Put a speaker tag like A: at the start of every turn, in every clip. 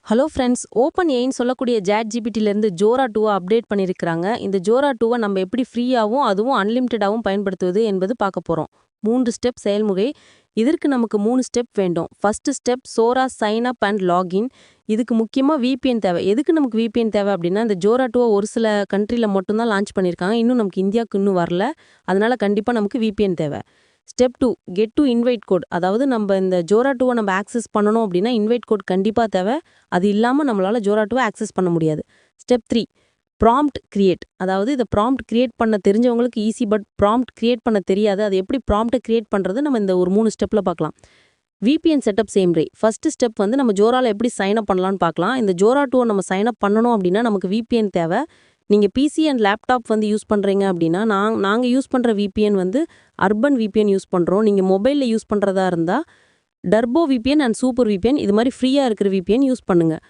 A: Hello friends, open ஏன்னு சொல்லக்கூடிய ஜாட் ஜிபிடிலேருந்து ஜோரா 2 update பண்ணியிருக்கிறாங்க. இந்த ஜோரா 2 நம்ம எப்படி ஃப்ரீயாவும் அதுவும் அன்லிமிட்டடாவும் பயன்படுத்துவது என்பது பார்க்க போறோம். 3 ஸ்டெப் செயல்முறை. இதற்கு நமக்கு 3 ஸ்டெப் வேண்டும். ஃபர்ஸ்ட் ஸ்டெப் சோரா சைன் அப் அண்ட் லாகின். இதுக்கு முக்கியமா விபிஎன் தேவை. எதுக்கு நமக்கு விபிஎன் தேவை அப்படின்னா, இந்த ஜோரா 2 ஒரு சில கண்ட்ரில மட்டும் தான் லான்ச் பண்ணியிருக்காங்க. இன்னும் நமக்கு இந்தியாவுக்கு இன்னும் வரல. அதனால கண்டிப்பா நமக்கு விபிஎன் தேவை. Step 2 get to invite code. அதாவது நம்ம இந்த ஜோரா 2 நம்ம ஆக்சஸ் பண்ணணும் அப்படின்னா இன்வைட் கோட் கண்டிப்பாக தேவை. அது இல்லாமல் நம்மளால ஜோரா 2 ஆக்சஸ் பண்ண முடியாது. Step 3 prompt create. அதாவது இதை ப்ராம்ப்ட் கிரியேட் பண்ண தெரிஞ்சவங்களுக்கு ஈஸி, பட் ப்ராம்ப்ட் கிரியேட் பண்ண தெரியாது. அது எப்படி ப்ராம்ப்டை கிரியேட் பண்ணுறது நம்ம இந்த ஒரு 3 ஸ்டெப்பில் பார்க்கலாம். விபிஎன் செட்டப் சேம்ரே. ஃபர்ஸ்ட் ஸ்டெப் வந்து நம்ம ஜோரால எப்படி சைன் அப் பண்ணலாம்னு பார்க்கலாம். இந்த ஜோரா 2 நம்ம சைன் அப் பண்ணணும் அப்படின்னா நமக்கு விபிஎன் தேவை. நீங்கள் பிசி அண்ட் லேப்டாப் வந்து யூஸ் பண்ணுறீங்க அப்படின்னா நாங்கள் யூஸ் பண்ணுற விபிஎன் வந்து அர்பன் விபிஎன் யூஸ் பண்ணுறோம். நீங்கள் மொபைலில் யூஸ் பண்ணுறதா இருந்தால் turbo VPN and super VPN இது மாதிரி ஃப்ரீயாக இருக்கிற விபிஎன் யூஸ் பண்ணுங்கள்.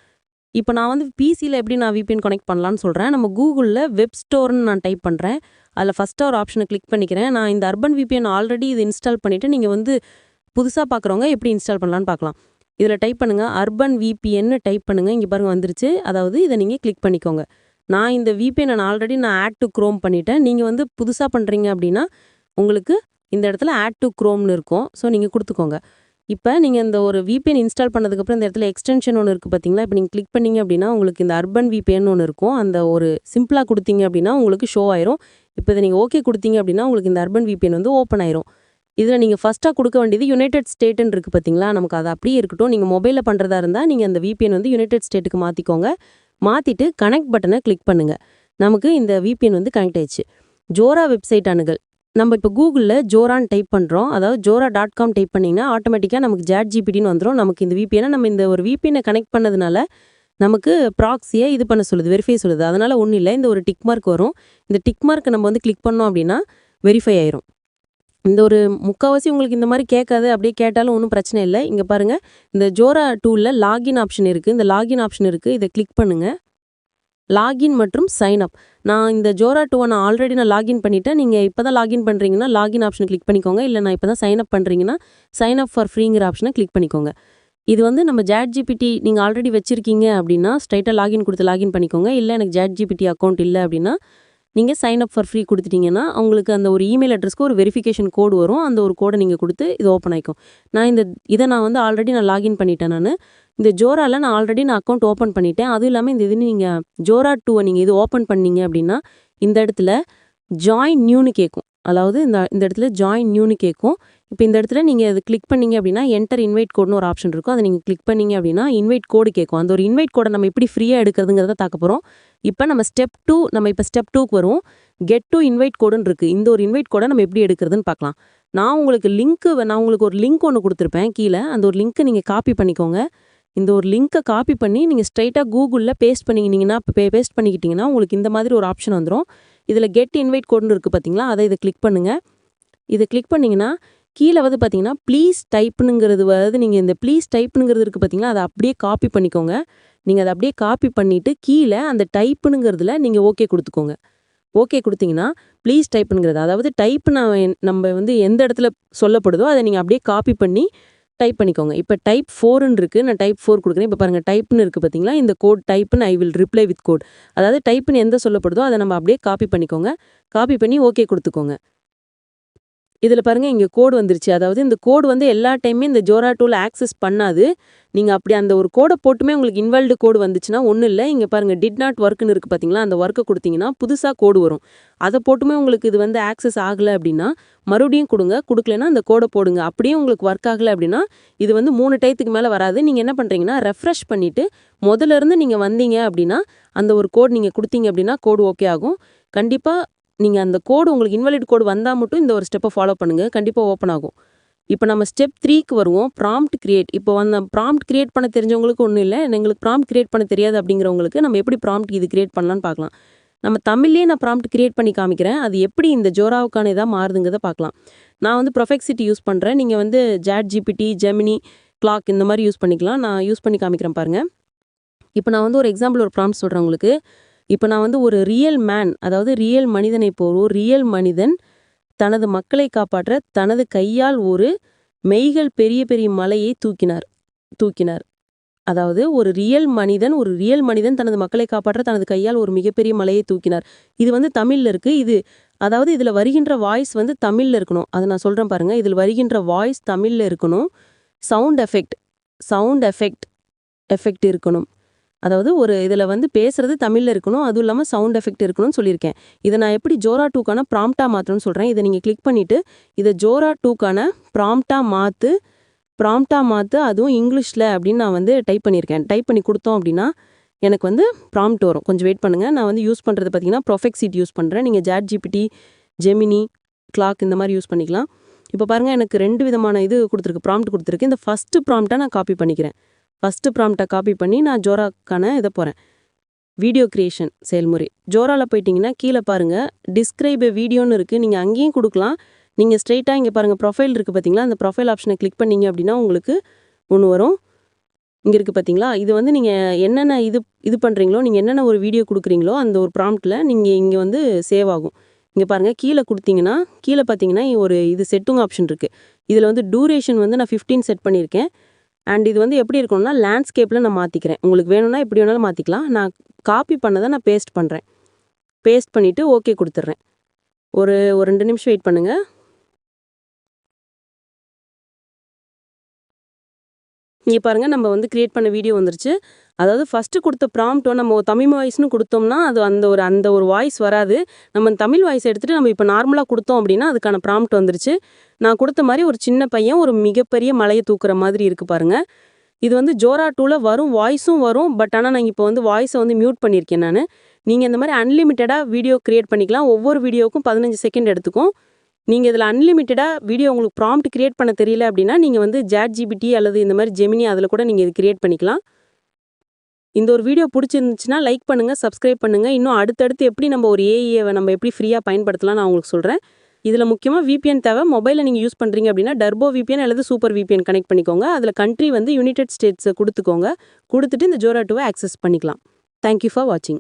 A: இப்போ நான் வந்து பிசியில் எப்படி நான் விபிஎன் கனெக்ட் பண்ணலான்னு சொல்கிறேன். நம்ம கூகுளில் வெப் ஸ்டோர்னு நான் டைப் பண்ணுறேன். அதில் ஃபஸ்ட்டாக ஒரு ஆப்ஷனை கிளிக் பண்ணிக்கிறேன். நான் இந்த அர்பன் விபிஎன் ஆல்ரெடி இது இன்ஸ்டால் பண்ணிவிட்டு நீங்கள் வந்து புதுசாக பார்க்குறவங்க எப்படி இன்ஸ்டால் பண்ணலான்னு பார்க்கலாம். இதில் டைப் பண்ணுங்கள், அர்பன் விபிஎன்னு டைப் பண்ணுங்கள். இங்கே பாருங்கள் வந்துருச்சு. அதாவது இதை நீங்கள் கிளிக் பண்ணிக்கோங்க. நான் இந்த VPN already add to Chrome பண்ணிட்டேன். நீங்கள் வந்து புதுசாக பண்ணுறீங்க அப்படின்னா உங்களுக்கு இந்த இடத்துல ஆட் டு குரோம்னு இருக்கும். ஸோ நீங்கள் கொடுத்துக்கோங்க. இப்போ நீங்கள் இந்த ஒரு விபிஎன் இன்ஸ்டால் பண்ணதுக்கப்புறம் இந்த இடத்துல எக்ஸ்டென்ஷன் ஒன்று இருக்குது பார்த்தீங்களா. இப்போ நீங்கள் கிளிக் பண்ணீங்க அப்படின்னா உங்களுக்கு இந்த அர்பன் விபிஎன் ஒன்று இருக்கும். அந்த ஒரு சிம்பிளாக கொடுத்தீங்க அப்படின்னா உங்களுக்கு ஷோ ஆயிரும். இப்போ இதை நீங்கள் ஓகே கொடுத்தீங்க அப்படின்னா உங்களுக்கு இந்த அர்பன் விபிஎன் வந்து ஓப்பன் ஆயிரும். இதில் நீங்கள் ஃபஸ்ட்டாக கொடுக்க வேண்டியது யுனைடெட் ஸ்டேட்டுன்னு இருக்குது பார்த்தீங்களா. நமக்கு அது அப்படியே இருக்கட்டும். நீங்கள் மொபைலில் பண்ணுறதா இருந்தால் நீங்கள் அந்த விபிஎன் வந்து யுனைடெட் ஸ்டேட்டுக்கு மாற்றிக்கோங்க. மாற்றிட்டு கனெக்ட் பட்டனை கிளிக் பண்ணுங்கள். நமக்கு இந்த விபிஎன் வந்து கனெக்ட் ஆயிடுச்சு. ஜோரா வெப்சைட் அணுகல். நம்ம இப்போ கூகுளில் ஜோரான்னு டைப் பண்ணுறோம். அதாவது ஜோரா.com டைப் பண்ணிங்கன்னா ஆட்டோமேட்டிக்காக நமக்கு ஜாட் ஜிபிடின்னு வந்துடும். நமக்கு இந்த விபிஎனை நம்ம இந்த ஒரு விபிஎனை கனெக்ட் பண்ணதுனால நமக்கு ப்ராக்ஸியை இது பண்ண சொல்லுது, வெரிஃபை சொல்லுது. அதனால் ஒன்றும் இல்லை, இந்த ஒரு டிக் மார்க் வரும். இந்த டிக் மார்க்கை நம்ம வந்து கிளிக் பண்ணோம் அப்படின்னா வெரிஃபை ஆயிரும். இந்த ஒரு முக்கால்வாசி உங்களுக்கு இந்த மாதிரி கேட்காது. அப்படியே கேட்டாலும் ஒன்றும் பிரச்சனை இல்லை. இங்கே பாருங்கள், இந்த ஜோரா 2ல லாகின் ஆப்ஷன் இருக்குது. இந்த லாகின் ஆப்ஷன் இருக்குது. இதை கிளிக் பண்ணுங்கள். லாகின் மற்றும் சைன் அப். நான் இந்த ஜோரா 2 நான் ஆல்ரெடி லாகின் பண்ணிட்டேன். நீங்கள் இப்போ தான் லாகின் பண்ணுறீங்கன்னா லாகின் ஆப்ஷனை கிளிக் பண்ணிக்கோங்க. இல்லை நான் இப்போ தான் சைன் அப் பண்ணுறீங்கன்னா சைன் அப் ஃபார் ஃப்ரீங்கிற ஆப்ஷனை கிளிக் பண்ணிக்கோங்க. இது வந்து நம்ம ஜாட் ஜிபிடி நீங்கள் ஆல்ரெடி வச்சுருக்கீங்க அப்படின்னா ஸ்ட்ரைட்டாக லாகின் கொடுத்து லாகின் பண்ணிக்கோங்க. இல்லை எனக்கு ஜாட் ஜிபிடி அக்கௌண்ட் இல்லை அப்படின்னா நீங்கள் சைன் அப் ஃபார் ஃப்ரீ கொடுத்துட்டீங்கன்னா உங்களுக்கு அந்த ஒரு இமெயில் அட்ரஸ்க்கு ஒரு வெரிஃபிகேஷன் கோடு வரும். அந்த ஒரு கோடை நீங்கள் கொடுத்து இது ஓப்பன் ஆகிக்கும். இதை நான் வந்து ஆல்ரெடி லாகின் பண்ணிட்டேன். இந்த ஜோராவில் நான் ஆல்ரெடி அக்கௌண்ட் ஓப்பன் பண்ணிட்டேன். அதுவும் இல்லாமல் இந்த இது நீங்கள் ஜோரா 2 நீங்கள் இது ஓப்பன் பண்ணீங்க அப்படின்னா இந்த இடத்துல ஜாயின் நியூன்னு கேட்கும். அதாவது இந்த இடத்துல ஜாயின் நியூன்னு கேட்கும். இப்போ இந்த இடத்துல நீங்கள் இது கிளிக் பண்ணீங்க அப்படின்னா என்டர் இன்வைட் கோட்னு ஒரு ஆப்ஷன் இருக்கும். அதை நீங்கள் கிளிக் பண்ணீங்க அப்படின்னா இன்வைட் கோடு கேட்கும். அந்த ஒரு இன்வைட் கோடை நம்ம எப்படி ஃப்ரீயாக எடுக்கிறதுங்கிறத பார்க்க போகிறோம். இப்போ நம்ம ஸ்டெப் 2க்கு வருவோம். கெட் டு இன்வைட் கோடுன்னு இருக்குது. இந்த ஒரு இன்வைட் கோடை நம்ம எப்படி எடுக்கிறதுன்னு பார்க்கலாம். நான் உங்களுக்கு ஒரு லிங்க் ஒன்று கொடுத்துருப்பேன் கீழே. அந்த ஒரு லிங்க்கை நீங்கள் காப்பி பண்ணிக்கோங்க. இந்த ஒரு லிங்க்கை காப்பி பண்ணி நீங்கள் ஸ்ட்ரைட்டாக கூகுளில் பேஸ்ட் பண்ணிக்கிட்டிங்கன்னா உங்களுக்கு இந்த மாதிரி ஒரு ஆப்ஷன் வந்துடும். இதில் கெட் இன்வைட் கோடுன்னு இருக்குது பார்த்தீங்களா. இதை கிளிக் பண்ணுங்கள். இதை கிளிக் பண்ணிங்கன்னா கீழே வந்து பார்த்தீங்கன்னா ப்ளீஸ் டைப்புங்கிறது நீங்கள் இந்த ப்ளீஸ் டைப்புங்கிறது இருக்குது பார்த்தீங்களா. அதை அப்படியே காப்பி பண்ணிக்கோங்க. நீங்கள் அதை அப்படியே காப்பி பண்ணிவிட்டு கீழே அந்த டைப்புங்கிறதுல நீங்கள் ஓகே கொடுத்துக்கோங்க. ஓகே கொடுத்தீங்கன்னா ப்ளீஸ் டைப்புங்கிறது, அதாவது நம்ம வந்து எந்த இடத்துல சொல்லப்படுதோ அதை நீங்கள் அப்படியே காப்பி பண்ணி டைப் பண்ணிக்கோங்க. இப்போ டைப் 4ன்னு இருக்குது. நான் டைப் 4 கொடுக்குறேன். இப்போ பாருங்கள் டைப்னு இருக்குது பார்த்தீங்களா. இந்த கோட் டைப்புன்னு I will reply with code. அதாவது டைப்புன்னு எந்த சொல்லப்படுதோ அதை நம்ம அப்படியே காப்பி பண்ணிக்கோங்க. காப்பி பண்ணி ஓகே கொடுத்துக்கோங்க. இதில் பாருங்கள் இங்கே கோடு வந்துருச்சு. அதாவது இந்த கோடு வந்து எல்லா டைமே இந்த ஜோரா 2ல ஆக்சஸ் பண்ணாது. நீங்கள் அப்படி அந்த ஒரு கோடை போட்டுமே உங்களுக்கு இன்வால்டு கோடு வந்துச்சுன்னா ஒன்றும் இல்லை. இங்கே பாருங்கள் டிட் நாட் ஒர்க்குன்னு இருக்குது பார்த்தீங்களா. அந்த ஒர்க்கை கொடுத்தீங்கன்னா புதுசாக கோடு வரும். அதை போட்டுமே உங்களுக்கு இது வந்து ஆக்சஸ் ஆகலை அப்படின்னா மறுபடியும் கொடுக்கலன்னா அந்த கோடை போடுங்க. அப்படியே உங்களுக்கு ஒர்க் ஆகலை அப்படின்னா இது வந்து 3 டைத்துக்கு மேலே வராது. நீங்கள் என்ன பண்ணுறீங்கன்னா ரெஃப்ரெஷ் பண்ணிவிட்டு முதல்ல இருந்து நீங்கள் வந்தீங்க அப்படின்னா அந்த ஒரு கோடு நீங்கள் கொடுத்தீங்க அப்படின்னா கோடு ஓகே ஆகும். கண்டிப்பாக நீங்கள் அந்த கோடு உங்களுக்கு இன்வாலிட் கோடு வந்தால் மட்டும் இந்த ஒரு ஸ்டெப்பை ஃபாலோ பண்ணுங்கள். கண்டிப்பாக ஓப்பன் ஆகும். இப்போ நம்ம ஸ்டெப் 3க்கு வருவோம். Prompt create. இப்போ அந்த ப்ராம்ப்ட் கிரியேட் பண்ண தெரிஞ்சவங்களுக்கு ஒன்றும் இல்லை. எங்களுக்கு ப்ராம்ப்ட் கிரியேட் பண்ண தெரியாது அப்படிங்கிறவங்களுக்கு நம்ம எப்படி ப்ராம்ப்ட் இது கிரியேட் பண்ணலான்னு பார்க்கலாம். நம்ம தமிழ்லேயே நான் ப்ராம்ப்ட் கிரியேட் பண்ணி காமிக்கிறேன். அது எப்படி இந்த ஜோராவுக்கான இதாக மாறுதுங்கிறத பார்க்கலாம். நான் வந்து ப்ரொஃபெக்சிட்டி யூஸ் பண்ணுறேன். நீங்கள் வந்து ஜாட் ஜிபிடி, ஜெமினி, கிளாக் இந்த மாதிரி யூஸ் பண்ணிக்கலாம். நான் யூஸ் பண்ணி காமிக்கிறேன் பாருங்கள். இப்போ நான் வந்து ஒரு எக்ஸாம்பிள் ஒரு ப்ராம்ப்ட் சொல்கிறேன் உங்களுக்கு. இப்போ நான் வந்து ஒரு ரியல் மேன், அதாவது ரியல் மனிதனை ஒரு ரியல் மனிதன் தனது மக்களை காப்பாற்ற தனது கையால் ஒரு மெய்கள் பெரிய பெரிய மலையை தூக்கினார். அதாவது ஒரு ரியல் மனிதன் தனது மக்களை காப்பாற்ற தனது கையால் ஒரு மிகப்பெரிய மலையை தூக்கினார். இது வந்து தமிழ்ல இருக்கு. அதாவது இதுல வருகின்ற வாய்ஸ் வந்து தமிழ்ல இருக்கணும். அத நான் சொல்றேன் பாருங்க. இதில் வருகின்ற வாய்ஸ் தமிழ்ல இருக்கணும். சவுண்ட் எஃபெக்ட் இருக்கணும். அதாவது இதுல வந்து பேசுறது தமிழ்ல இருக்கணும். அதுவும் இல்லாம சவுண்ட் எஃபெக்ட் இருக்கணும்னு சொல்லியிருக்கேன். இதை நான் எப்படி ஜோரா 2க்கான ப்ராம்ப்டா மாத்தணும்னு சொல்றேன். இதை நீங்க கிளிக் பண்ணிட்டு இதை ஜோரா 2க்கான ப்ராம்ப்டா மாத்து அதுவும் இங்கிலீஷ்ல அப்படின்னு நான் வந்து டைப் பண்ணியிருக்கேன். டைப் பண்ணி கொடுத்தோம் அப்படின்னா எனக்கு வந்து ப்ராம்ப்ட் வரும். கொஞ்சம் வெயிட் பண்ணுங்க. நான் வந்து யூஸ் பண்றது பார்த்தீங்கன்னா ப்ரொஃபெக்ஸிட் யூஸ் பண்றேன். நீங்க சாட் ஜிபிடி, ஜெமினி, கிளாக் இந்த மாதிரி யூஸ் பண்ணிக்கலாம். இப்போ பாருங்க எனக்கு 2 விதமான ப்ராம்ப்ட் கொடுத்துருக்கு. இந்த ஃபர்ஸ்ட் ப்ராம்ப்டை நான் காப்பி பண்ணிக்கிறேன். ஃபர்ஸ்ட் ப்ராம்ப்டை காப்பி பண்ணி நான் ஜோராக்கான இதை போகிறேன். வீடியோ கிரியேஷன் செயல்முறை. ஜோராவில் போயிட்டீங்கன்னா கீழே பாருங்க டிஸ்கிரைப் வீடியோன்னு இருக்குது. நீங்கள் அங்கேயும் கொடுக்கலாம். நீங்கள் ஸ்ட்ரெயிட்டாக இங்கே பாருங்கள் ப்ரொஃபைல் இருக்குது பார்த்தீங்களா? அந்த ப்ரொஃபைல் ஆப்ஷனை கிளிக் பண்ணீங்க அப்படின்னா உங்களுக்கு ஒன்று வரும். இங்கே இருக்குது பார்த்தீங்களா? இது வந்து நீங்கள் என்னென்ன இது பண்ணுறீங்களோ, நீங்கள் என்னென்ன ஒரு வீடியோ கொடுக்குறீங்களோ அந்த ஒரு ப்ராம்ப்டில் நீங்கள் இங்கே வந்து சேவ் ஆகும். இங்கே பாருங்கள் கீழே கொடுத்தீங்கன்னா கீழே பார்த்தீங்கன்னா செட்டிங் ஆப்ஷன் இருக்குது. இதில் வந்து டூரேஷன் வந்து நான் 15 செட் பண்ணியிருக்கேன். அண்ட் இது வந்து எப்படி இருக்கணும்னா லேண்ட்ஸ்கேப்பில் நான் மாற்றிக்கிறேன். உங்களுக்கு வேணும்னா எப்படி வேணாலும் மாற்றிக்கலாம். நான் காப்பி பண்ணதை நான் பேஸ்ட் பண்ணுறேன். பேஸ்ட் பண்ணிவிட்டு ஓகே கொடுத்துட்றேன். ஒரு 2 நிமிஷம் வெயிட் பண்ணுங்கள். இங்கே பாருங்கள் நம்ம வந்து கிரியேட் பண்ண வீடியோ வந்துருச்சு. அதாவது ஃபஸ்ட்டு கொடுத்த ப்ராம்ப்டோ நம்ம தமிழ் வாய்ஸ்னு கொடுத்தோம்னா அது அந்த ஒரு வாய்ஸ் வராது. நம்ம தமிழ் வாய்ஸ் எடுத்துகிட்டு நம்ம இப்போ நார்மலாக கொடுத்தோம் அப்படின்னா அதுக்கான ப்ராம்ப்ட் வந்துருச்சு. நான் கொடுத்த மாதிரி ஒரு சின்ன பையன் ஒரு மிகப்பெரிய மலையை தூக்குற மாதிரி இருக்குது பாருங்கள். இது வந்து ஜோரா 2ல வரும், வாய்ஸும் வரும். பட் ஆனால் நான் இப்போ வந்து வாய்ஸை வந்து மியூட் பண்ணியிருக்கேன் நான். நீங்கள் இந்த மாதிரி அன்லிமிட்டடாக வீடியோ கிரியேட் பண்ணிக்கலாம். ஒவ்வொரு வீடியோவுக்கும் 15 செகண்ட் எடுத்துக்கும். நீங்கள் இதில் அன்லிமிட்டடாக வீடியோ உங்களுக்கு ப்ராம்ப்ட் கிரியேட் பண்ண தெரியல அப்படின்னா நீங்கள் வந்து சாட் ஜிபிடி அல்லது இந்த மாதிரி ஜெமினி அதில் கூட நீங்கள் இது கிரியேட் பண்ணிக்கலாம். இந்த ஒரு வீடியோ பிடிச்சிருந்துச்சுன்னா லைக் பண்ணுங்கள், சப்ஸ்கிரைப் பண்ணுங்கள். இன்னும் அடுத்தடுத்து எப்படி நம்ம ஒரு ஏஐயை நம்ம எப்படி ஃப்ரீயாக பயன்படுத்தலாம் நான் உங்களுக்கு சொல்கிறேன். இதில் முக்கியமாக VPN தேவை. மொபைலில் நீங்கள் யூஸ் பண்ணுறீங்க அப்படின்னா டர்போ VPN அல்லது சூப்பர் VPN கனெக்ட் பண்ணிக்கோங்க. அதில் கண்ட்ரி வந்து யுனைடெட் ஸ்டேட்ஸை கொடுத்துக்கோங்க. கொடுத்துட்டு இந்த ஜோரா 2வை ஆக்சஸ் பண்ணிக்கலாம். தேங்க்யூ ஃபார் வாட்சிங்.